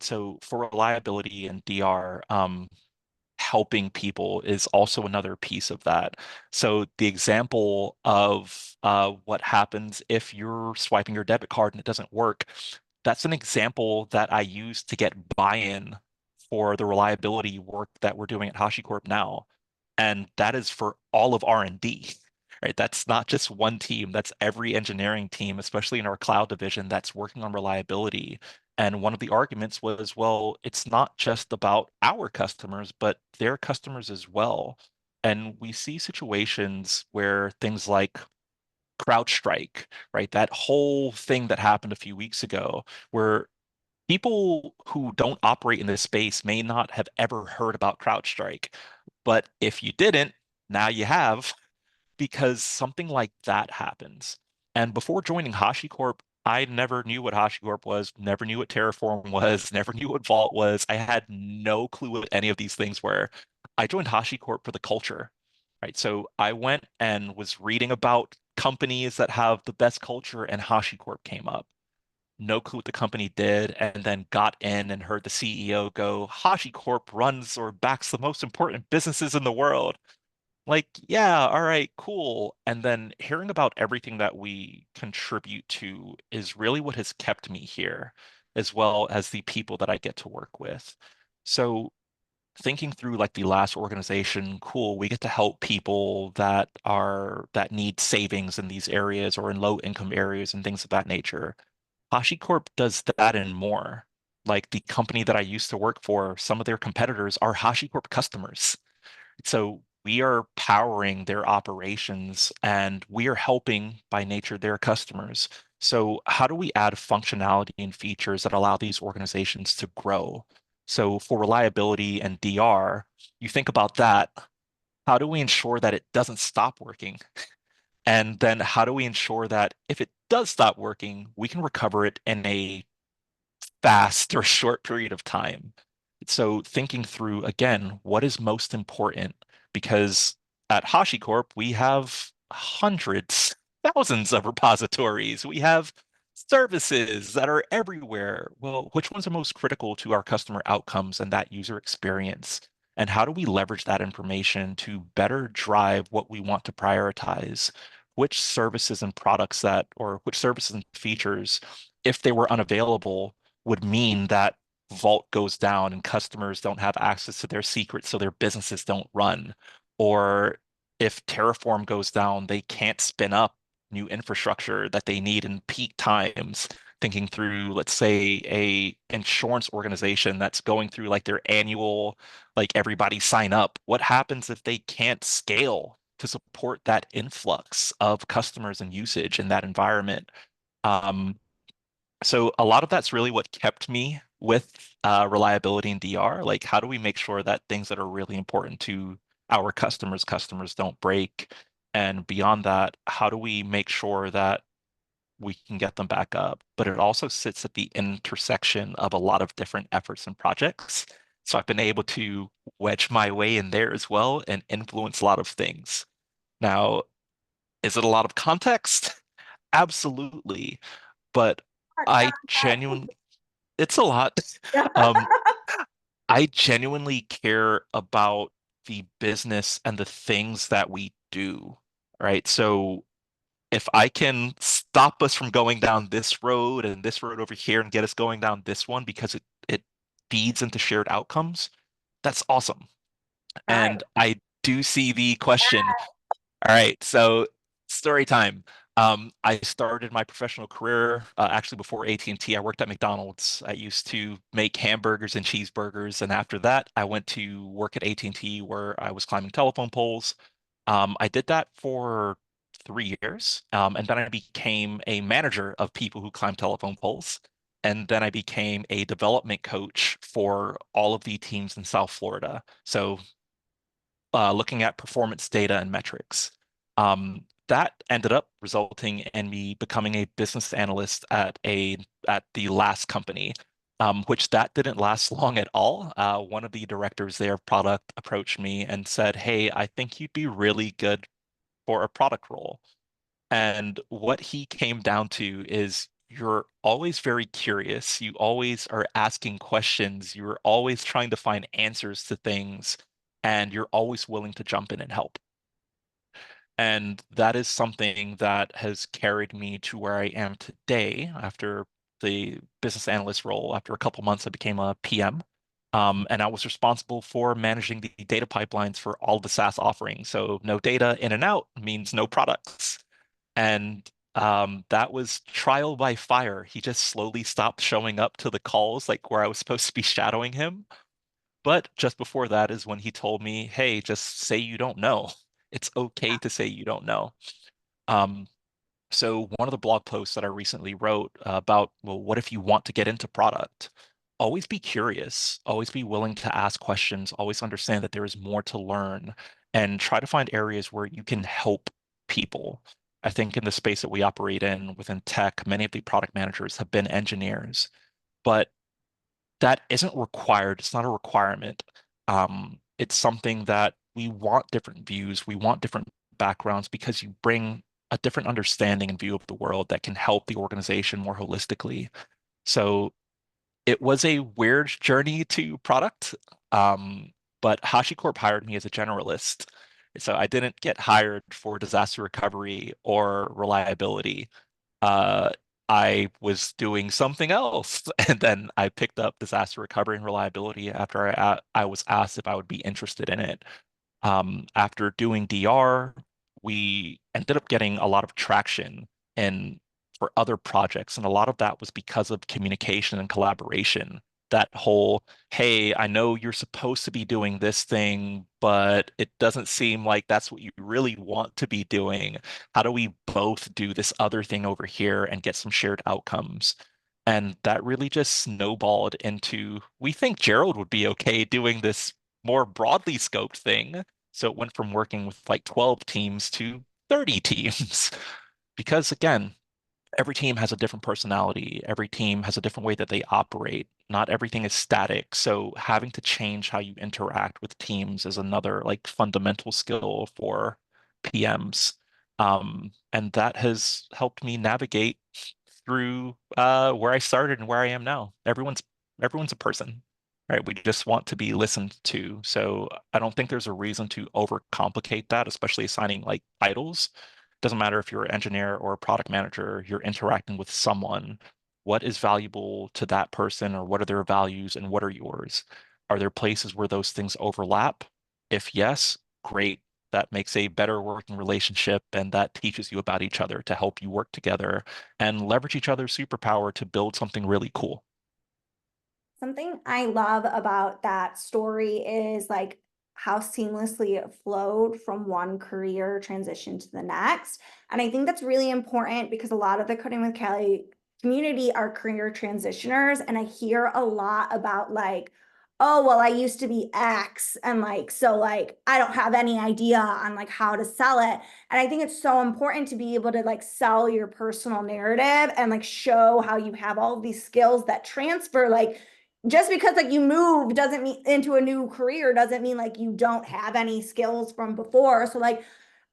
Speaker 2: So for reliability and DR, helping people is also another piece of that. So the example of what happens if you're swiping your debit card and it doesn't work, that's an example that I use to get buy-in for the reliability work that we're doing at HashiCorp now. And that is for all of R&D, right? That's not just one team, that's every engineering team, especially in our cloud division that's working on reliability. And one of the arguments was, well, it's not just about our customers, but their customers as well. And we see situations where things like CrowdStrike, right? That whole thing that happened a few weeks ago, where people who don't operate in this space may not have ever heard about CrowdStrike. But if you didn't, now you have, because something like that happens. And before joining HashiCorp, I never knew what HashiCorp was, never knew what Terraform was, never knew what Vault was. I had no clue what any of these things were. I joined HashiCorp for the culture, right? So I went and was reading about companies that have the best culture, and HashiCorp came up. No clue what the company did, and then got in and heard the CEO go, HashiCorp runs or backs the most important businesses in the world. Like, yeah, all right, cool. And then hearing about everything that we contribute to is really what has kept me here, as well as the people that I get to work with. So thinking through like the last organization, cool, we get to help people that need savings in these areas or in low income areas and things of that nature. HashiCorp does that and more. Like the company that I used to work for, some of their competitors are HashiCorp customers. So we are powering their operations and we are helping by nature their customers. So how do we add functionality and features that allow these organizations to grow? So for reliability and DR, you think about that. How do we ensure that it doesn't stop working? And then how do we ensure that if it does stop working, we can recover it in a fast or short period of time? So thinking through again, what is most important? Because at HashiCorp, we have hundreds, thousands of repositories. We have services that are everywhere. Well, which ones are most critical to our customer outcomes and that user experience? And how do we leverage that information to better drive what we want to prioritize? Which services and products that, or which services and features, if they were unavailable, would mean that Vault goes down and customers don't have access to their secrets, so their businesses don't run. Or if Terraform goes down, they can't spin up new infrastructure that they need in peak times. Thinking through, let's say, a insurance organization that's going through like their annual, like everybody sign up. What happens if they can't scale to support that influx of customers and usage in that environment? Um, so a lot of that's really what kept me with reliability and DR. Like, how do we make sure that things that are really important to our customers don't break? And beyond that, how do we make sure that we can get them back up? But it also sits at the intersection of a lot of different efforts and projects. So I've been able to wedge my way in there as well and influence a lot of things. Now, is it a lot of context? Absolutely. But I genuinely, it's a lot. Um, I genuinely care about the business and the things that we do, right? So if I can stop us from going down this road and this road over here and get us going down this one because it feeds into shared outcomes, that's awesome.
Speaker 1: All right.
Speaker 2: And I do see the question. All right, so story time. I started my professional career actually before AT&T. I worked at McDonald's. I used to make hamburgers and cheeseburgers, and after that, I went to work at AT&T where I was climbing telephone poles. I did that for 3 years, and then I became a manager of people who climb telephone poles. And then I became a development coach for all of the teams in South Florida. So looking at performance data and metrics. That ended up resulting in me becoming a business analyst at the last company, which that didn't last long at all. One of the directors there of product approached me and said, "Hey, I think you'd be really good for a product role." And what he came down to is you're always very curious. You always are asking questions. You're always trying to find answers to things, and you're always willing to jump in and help. And that is something that has carried me to where I am today after the business analyst role. After a couple months, I became a PM. And I was responsible for managing the data pipelines for all the SaaS offerings. So no data in and out means no products. And that was trial by fire. He just slowly stopped showing up to the calls, like where I was supposed to be shadowing him. But just before that is when he told me, "Hey, just say you don't know. It's okay to say you don't know." Um, so one of the blog posts that I recently wrote about, well, what if you want to get into product? Always be curious, always be willing to ask questions, always understand that there is more to learn, and try to find areas where you can help people. I think in the space that we operate in within tech, many of the product managers have been engineers, but that isn't required. It's not a requirement. It's something that we want different views, we want different backgrounds because you bring a different understanding and view of the world that can help the organization more holistically. So it was a weird journey to product, but HashiCorp hired me as a generalist. So I didn't get hired for disaster recovery or reliability. uh, I was doing something else. And then I picked up disaster recovery and reliability after I was asked if I would be interested in it. After doing DR, we ended up getting a lot of traction and for other projects. And a lot of that was because of communication and collaboration. That whole, "Hey, I know you're supposed to be doing this thing, but it doesn't seem like that's what you really want to be doing. How do we both do this other thing over here and get some shared outcomes?" And that really just snowballed into, we think Gerald would be okay doing this more broadly scoped thing. So it went from working with like 12 teams to 30 teams. Because again, every team has a different personality. Every team has a different way that they operate. Not everything is static. So having to change how you interact with teams is another like fundamental skill for PMs. And that has helped me navigate through where I started and where I am now. Everyone's a person, right? We just want to be listened to. So I don't think there's a reason to overcomplicate that, especially assigning like titles. Doesn't matter if you're an engineer or a product manager, you're interacting with someone. What is valuable to that person, or what are their values and what are yours? Are there places where those things overlap? If yes, great. That makes a better working relationship, and that teaches you about each other to help you work together and leverage each other's superpower to build something really cool.
Speaker 1: Something I love about that story is like how seamlessly it flowed from one career transition to the next. And I think that's really important because a lot of the Coding with Callie community are career transitioners. And I hear a lot about like, oh, well, I used to be X, and like, so like, I don't have any idea on like how to sell it. And I think it's so important to be able to like sell your personal narrative and like show how you have all of these skills that transfer. Like, just because like you move doesn't mean into a new career doesn't mean like you don't have any skills from before. So like,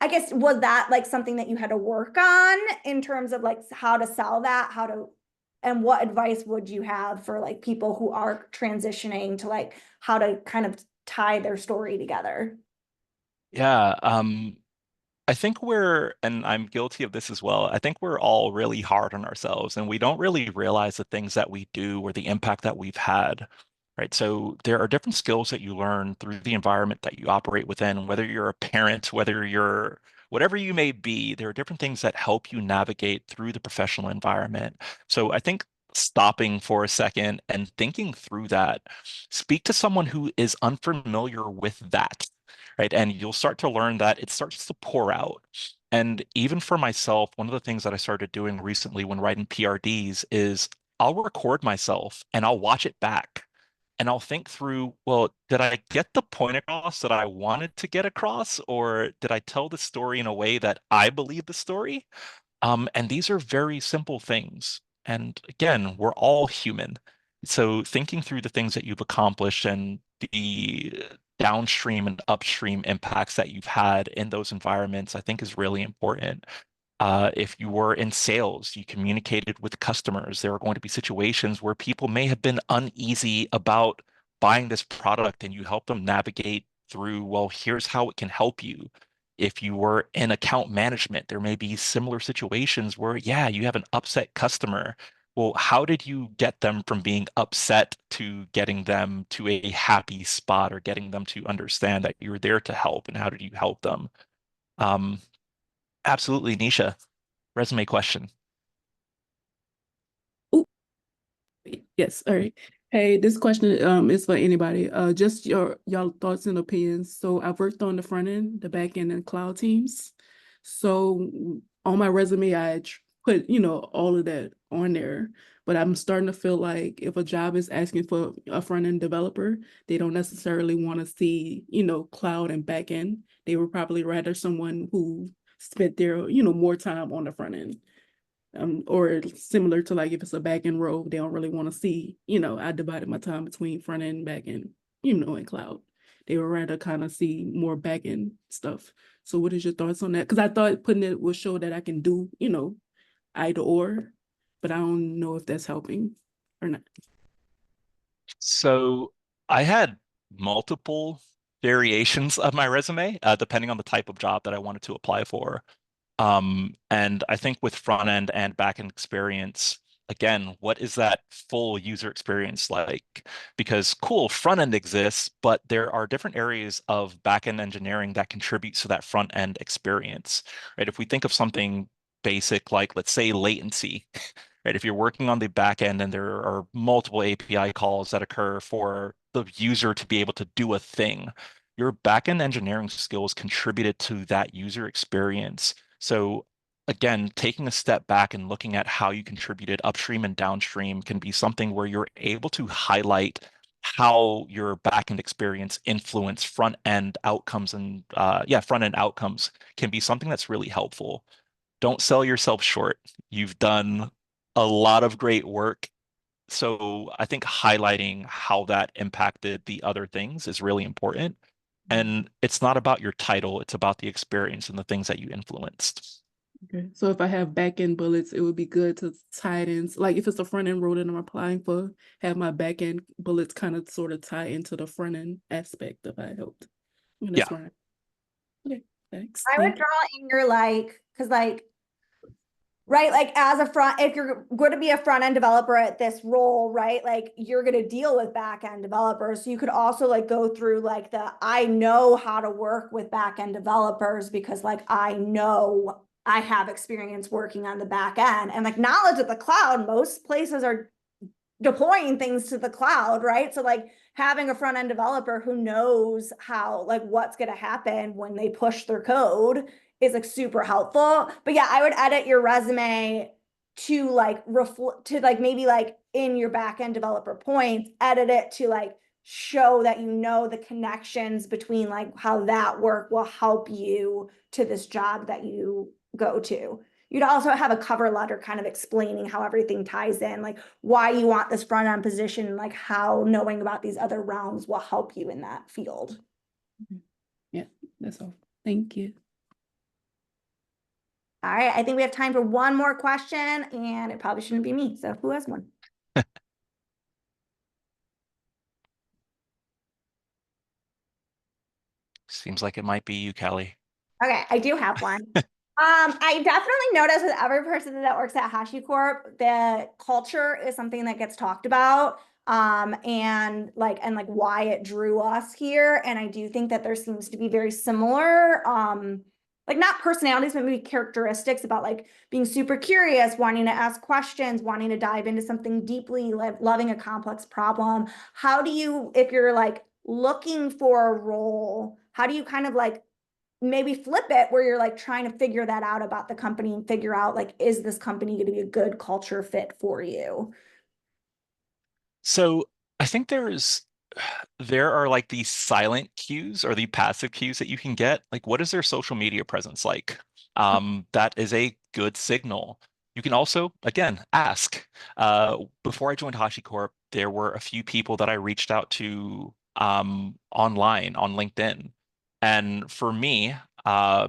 Speaker 1: I guess, was that like something that you had to work on in terms of like how to sell that, and what advice would you have for like people who are transitioning to like how to kind of tie their story together?
Speaker 2: Yeah, I think and I'm guilty of this as well, I think we're all really hard on ourselves and we don't really realize the things that we do or the impact that we've had, right? So there are different skills that you learn through the environment that you operate within, whether you're a parent, whether you're whatever you may be, there are different things that help you navigate through the professional environment. So I think stopping for a second and thinking through that, speak to someone who is unfamiliar with that, right? And you'll start to learn that it starts to pour out. And even for myself, one of the things that I started doing recently when writing PRDs is I'll record myself and I'll watch it back and I'll think through, well, did I get the point across that I wanted to get across, or did I tell the story in a way that I believe the story? And these are very simple things. And again, we're all human. So thinking through the things that you've accomplished and the downstream and upstream impacts that you've had in those environments, I think is really important. If you were in sales, you communicated with customers. There are going to be situations where people may have been uneasy about buying this product, and you help them navigate through, well, here's how it can help you. If you were in account management, there may be similar situations where, yeah, you have an upset customer. Well, how did you get them from being upset to getting them to a happy spot or getting them to understand that you were there to help, and how did you help them? Um, Absolutely, Nisha. Resume question.
Speaker 4: Oh, yes. All right. Hey, this question is for anybody. Just y'all thoughts and opinions. So I've worked on the front end, the back end, and cloud teams. So on my resume, put all of that on there. But I'm starting to feel like if a job is asking for a front end developer, they don't necessarily want to see cloud and back end. They would probably rather someone who spent their more time on the front end. Or similar to like if it's a back end role, they don't really want to see, I divided my time between front end, back end, and cloud. They would rather kind of see more back end stuff. So what is your thoughts on that? Because I thought putting it will show that I can do, either or, but I don't know if that's helping or not.
Speaker 2: So I had multiple variations of my resume, depending on the type of job that I wanted to apply for. And I think with front end and back end experience, again, what is that full user experience like? Because cool, front end exists, but there are different areas of back end engineering that contributes to that front end experience, right? If we think of something basic like, let's say, latency, right? If you're working on the back end and there are multiple API calls that occur for the user to be able to do a thing, your back-end engineering skills contributed to that user experience. So again, taking a step back and looking at how you contributed upstream and downstream can be something where you're able to highlight how your back-end experience influence front-end outcomes, and front-end outcomes can be something that's really helpful. Don't sell yourself short. You've done a lot of great work. So I think highlighting how that impacted the other things is really important. And it's not about your title, it's about the experience and the things that you influenced.
Speaker 4: Okay. So if I have back end bullets, it would be good to tie it in. Like if it's a front end role that I'm applying for, have my back end bullets kind of sort of tie into the front end aspect if I helped. And
Speaker 2: Yeah.
Speaker 4: that's right. Okay, thanks.
Speaker 1: I would draw in your because right, like as a if you're going to be a front end developer at this role, right, like you're going to deal with back end developers. So you could also like go through like I know how to work with back end developers because like I know I have experience working on the back end and like knowledge of the cloud. Most places are deploying things to the cloud, right? So like having a front end developer who knows how like what's going to happen when they push their code is like super helpful. But yeah, I would edit your resume to like reflect to like maybe like in your back end developer points, edit it to like show that you know the connections between like how that work will help you to this job that you go to. You'd also have a cover letter kind of explaining how everything ties in, like why you want this front end position, like how knowing about these other realms will help you in that field.
Speaker 4: Yeah, that's all. Thank you.
Speaker 1: All right, I think we have time for one more question, and it probably shouldn't be me. So who has one?
Speaker 2: Seems like it might be you, Callie.
Speaker 1: Okay, I do have one. I definitely notice with every person that works at HashiCorp, the culture is something that gets talked about. And like why it drew us here. And I do think that there seems to be very similar, like not personalities, but maybe characteristics about like being super curious, wanting to ask questions, wanting to dive into something deeply, loving a complex problem. How do you, if you're like looking for a role, how do you kind of like maybe flip it where you're like trying to figure that out about the company and figure out like, is this company going to be a good culture fit for you?
Speaker 2: So I think there are like these silent cues or the passive cues that you can get. Like, what is their social media presence like? That is a good signal. You can also, again, ask. Before I joined HashiCorp, there were a few people that I reached out to online on LinkedIn. And for me,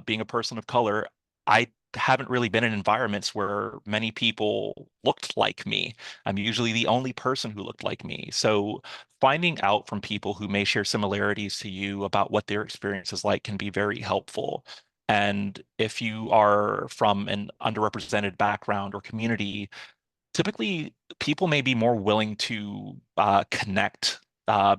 Speaker 2: being a person of color, I haven't really been in environments where many people looked like me. I'm usually the only person who looked like me. So finding out from people who may share similarities to you about what their experience is like can be very helpful. And if you are from an underrepresented background or community, typically people may be more willing to connect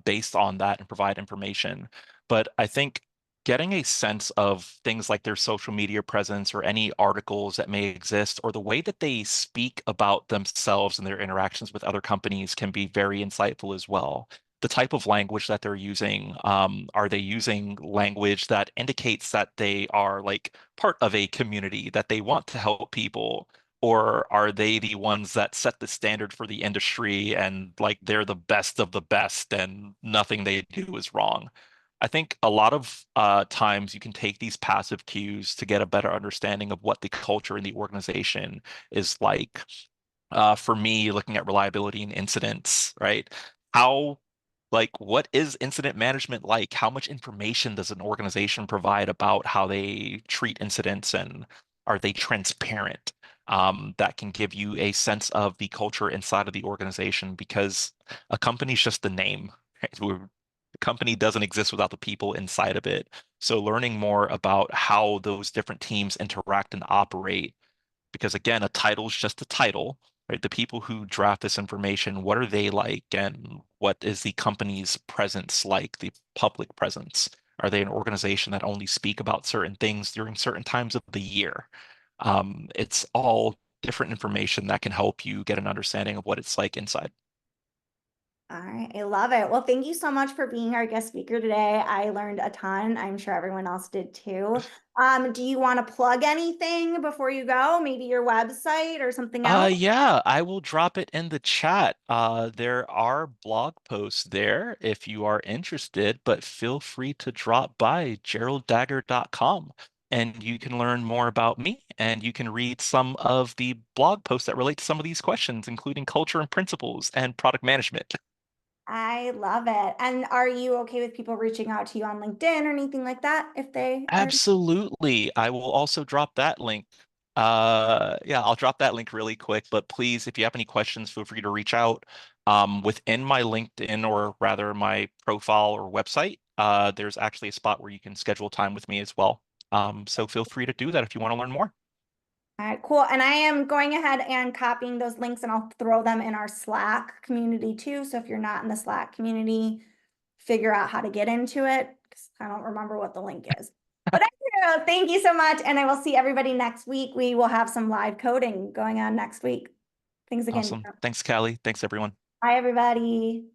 Speaker 2: based on that and provide information. But I think getting a sense of things like their social media presence or any articles that may exist or the way that they speak about themselves and their interactions with other companies can be very insightful as well. The type of language that they're using, are they using language that indicates that they are like part of a community, that they want to help people? Or are they the ones that set the standard for the industry and like they're the best of the best and nothing they do is wrong? I think a lot of times you can take these passive cues to get a better understanding of what the culture in the organization is like. For me, looking at reliability and incidents, right? How, like, what is incident management like? How much information does an organization provide about how they treat incidents and are they transparent? That can give you a sense of the culture inside of the organization because a company's just a name. Right? The company doesn't exist without the people inside of it. So learning more about how those different teams interact and operate because again, a title is just a title, right? The people who draft this information, what are they like, and what is the company's presence like, the public presence? Are they an organization that only speak about certain things during certain times of the year? It's all different information that can help you get an understanding of what it's like inside.
Speaker 1: All right, I love it. Well, thank you so much for being our guest speaker today. I learned a ton. I'm sure everyone else did too. Do you want to plug anything before you go? Maybe your website or something else?
Speaker 2: Yeah, I will drop it in the chat. There are blog posts there if you are interested, but feel free to drop by geralddagher.com and you can learn more about me and you can read some of the blog posts that relate to some of these questions, including culture and principles and product management.
Speaker 1: I love it. And are you okay with people reaching out to you on LinkedIn or anything like that if they are?
Speaker 2: Absolutely. I will also drop that link. Yeah, I'll drop that link really quick, but please, if you have any questions, feel free to reach out. Within my LinkedIn or rather my profile or website, there's actually a spot where you can schedule time with me as well. So feel free to do that if you want to learn more.
Speaker 1: All right, cool. And I am going ahead and copying those links and I'll throw them in our Slack community too. So if you're not in the Slack community, figure out how to get into it because I don't remember what the link is. But anyway, thank you so much. And I will see everybody next week. We will have some live coding going on next week. Thanks again.
Speaker 2: Awesome. Thanks, Callie. Thanks, everyone.
Speaker 1: Bye, everybody.